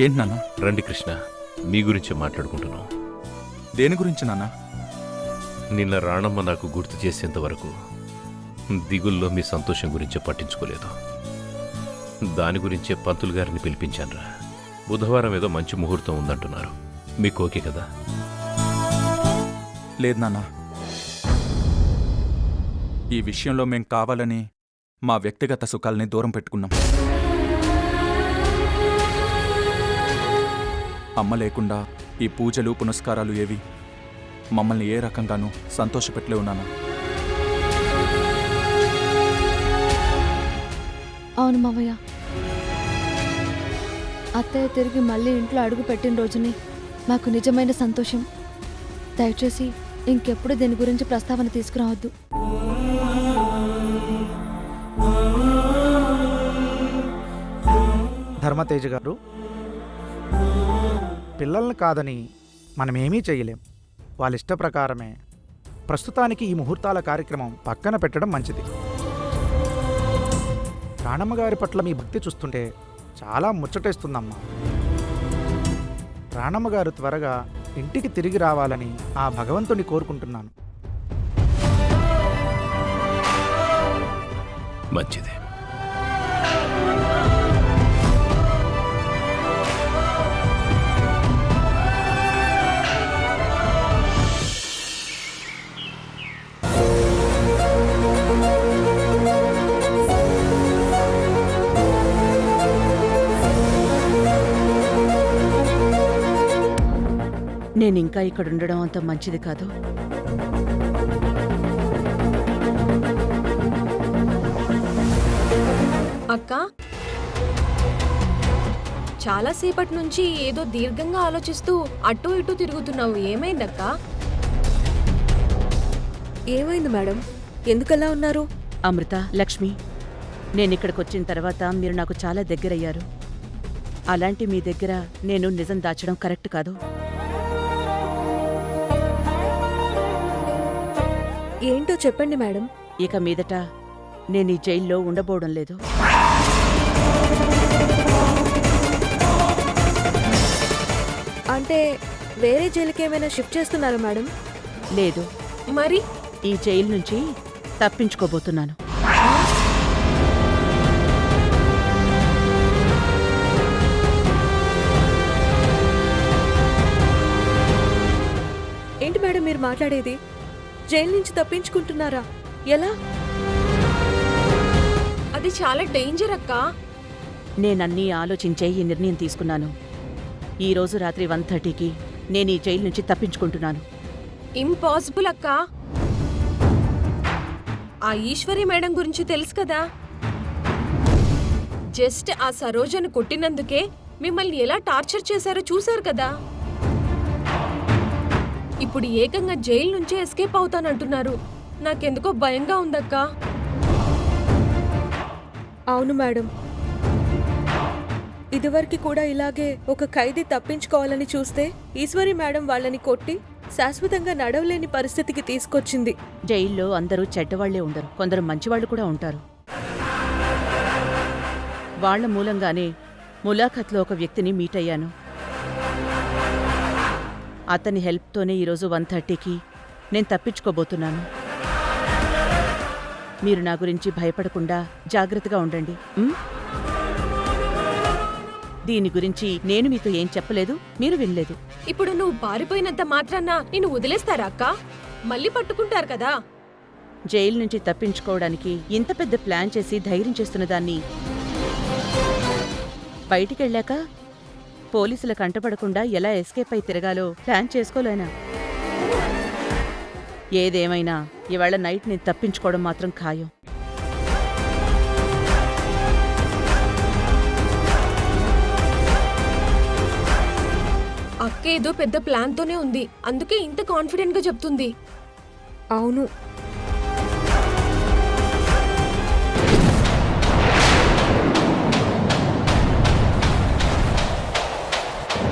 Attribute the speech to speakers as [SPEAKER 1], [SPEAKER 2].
[SPEAKER 1] ఏంటి నాన్న?
[SPEAKER 2] రండి కృష్ణ, మీ గురించి మాట్లాడుకుంటున్నాం.
[SPEAKER 1] దేని గురించి నాన్న?
[SPEAKER 2] నిన్న రాణమ్మ నాకు గుర్తు చేసేంత వరకు దిగుల్లో మీ సంతోషం గురించి పట్టించుకోలేదు. దాని గురించే పంతులు గారిని పిలిపించానురా. బుధవారం ఏదో మంచి ముహూర్తం ఉందంటున్నారు. మీకు ఓకే కదా?
[SPEAKER 1] లేదు నాన్న, ఈ విషయంలో మేం కావాలని మా వ్యక్తిగత సుఖాల్ని దూరం పెట్టుకున్నాం. అమ్మ లేకుండా ఈ పూజలు పునస్కారాలు ఏవి మమ్మల్ని ఏ రకంగానూ సంతోషపెట్టలేవు నాన్న.
[SPEAKER 3] అవును మావయ్య, అత్తయ్య తిరిగి మళ్ళీ ఇంట్లో అడుగు పెట్టిన రోజుని మాకు నిజమైన సంతోషం. దయచేసి ఇంకెప్పుడు దీని గురించి ప్రస్తావన తీసుకురావద్దు.
[SPEAKER 4] ధర్మతేజ గారు, పిల్లల్ని కాదని మనమేమీ చేయలేం. వాళ్ళ ఇష్ట ప్రకారమే ప్రస్తుతానికి ఈ ముహూర్తాల కార్యక్రమం పక్కన పెట్టడం మంచిది. రాణమ్మగారి పట్ల మీ భక్తి చూస్తుంటే చాలా ముచ్చటేస్తుందమ్మా. రాణమ్మగారు త్వరగా ఇంటికి తిరిగి రావాలని ఆ భగవంతుని కోరుకుంటున్నాను.
[SPEAKER 2] మంచిది.
[SPEAKER 5] నేనింకా ఇక్కడుండడం అంత మంచిది కాదు.
[SPEAKER 6] అక్క, చాలాసేపటి నుంచి ఏదో దీర్ఘంగా ఆలోచిస్తూ అటు ఇటు తిరుగుతున్నావు. ఏమైందక్క?
[SPEAKER 7] ఏమైంది మేడం? ఎందుకలా ఉన్నారు?
[SPEAKER 5] అమృత, లక్ష్మి, నేనిక్కడికొచ్చిన తర్వాత మీరు నాకు చాలా దగ్గరయ్యారు. అలాంటి మీ దగ్గర నేను నిజం దాచడం కరెక్ట్ కాదు.
[SPEAKER 7] ఏంటో చెప్పండి మేడం.
[SPEAKER 5] ఇక మీదట నేను ఈ జైల్లో ఉండబోవడం లేదు.
[SPEAKER 7] అంటే వేరే జైలుకి ఏమైనా షిఫ్ట్ చేస్తున్నారా మేడం?
[SPEAKER 5] లేదు,
[SPEAKER 6] మరి
[SPEAKER 5] ఈ జైలు నుంచి తప్పించుకోబోతున్నాను.
[SPEAKER 7] ఏంటి మేడం మీరు మాట్లాడేది? జైలు నుంచి తప్పించుకుంటున్నారా? ఎలా?
[SPEAKER 6] అది చాలా డేంజర్ అక్క.
[SPEAKER 5] నేనన్నీ ఆలోచించే ఈ నిర్ణయం తీసుకున్నాను. ఈ రోజు రాత్రి 1:30కి నేను ఈ జైలు నుంచి తప్పించుకుంటున్నాను.
[SPEAKER 6] ఇంపాసిబుల్ అక్క. ఆ ఈశ్వరి మేడం గురించి తెలుసు కదా. జస్ట్ ఆ సరోజను కొట్టినందుకే మిమ్మల్ని ఎలా టార్చర్ చేశారో చూశారు కదా. ఇప్పుడు ఏకంగా జైలు నుంచే ఎస్కేప్ అవుతానంటున్నారు. నాకెందుకో భయంగా ఉందక్క.
[SPEAKER 7] అవును మేడం, ఇదివరకు కూడా ఇలాగే ఒక ఖైదీ తప్పించుకోవాలని చూస్తే ఈశ్వరి మేడం వాళ్ళని కొట్టి శాశ్వతంగా నడవలేని పరిస్థితికి తీసుకొచ్చింది.
[SPEAKER 5] జైల్లో అందరూ చెడ్డవాళ్లే ఉండరు, కొందరు మంచివాళ్లు కూడా ఉంటారు. వాళ్ల మూలంగానే ములాఖత్లో ఒక వ్యక్తిని మీట్ అయ్యాను. అతని హెల్ప్తోనే ఈరోజు 1:30కి నేను తప్పించుకోబోతున్నాను. మీరు నా గురించి భయపడకుండా జాగ్రత్తగా ఉండండి. దీని గురించి నేను మీతో ఏం చెప్పలేదు, మీరు వినలేదు.
[SPEAKER 6] ఇప్పుడు నువ్వు పారిపోయినంత మాత్రాన నిన్ను వదిలేస్తారా అక్క? మళ్ళీ పట్టుకుంటారు కదా.
[SPEAKER 5] జైలు నుంచి తప్పించుకోవడానికి ఇంత పెద్ద ప్లాన్ చేసి ధైర్యం చేస్తున్న దాన్ని బయటికెళ్ళాక పోలీసుల కంటపడకుండా ఎలా ఎస్కేప్ అయి తిరగాలో ప్లాన్ చేసుకోలేనా? ఏదేమైనా ఇవాళ నైట్ నేను తప్పించుకోవడం మాత్రం ఖాయం.
[SPEAKER 6] అక్క ఏదో పెద్ద ప్లాన్తోనే ఉంది, అందుకే ఇంత కాన్ఫిడెంట్ గా చెప్తుంది.
[SPEAKER 7] అవును,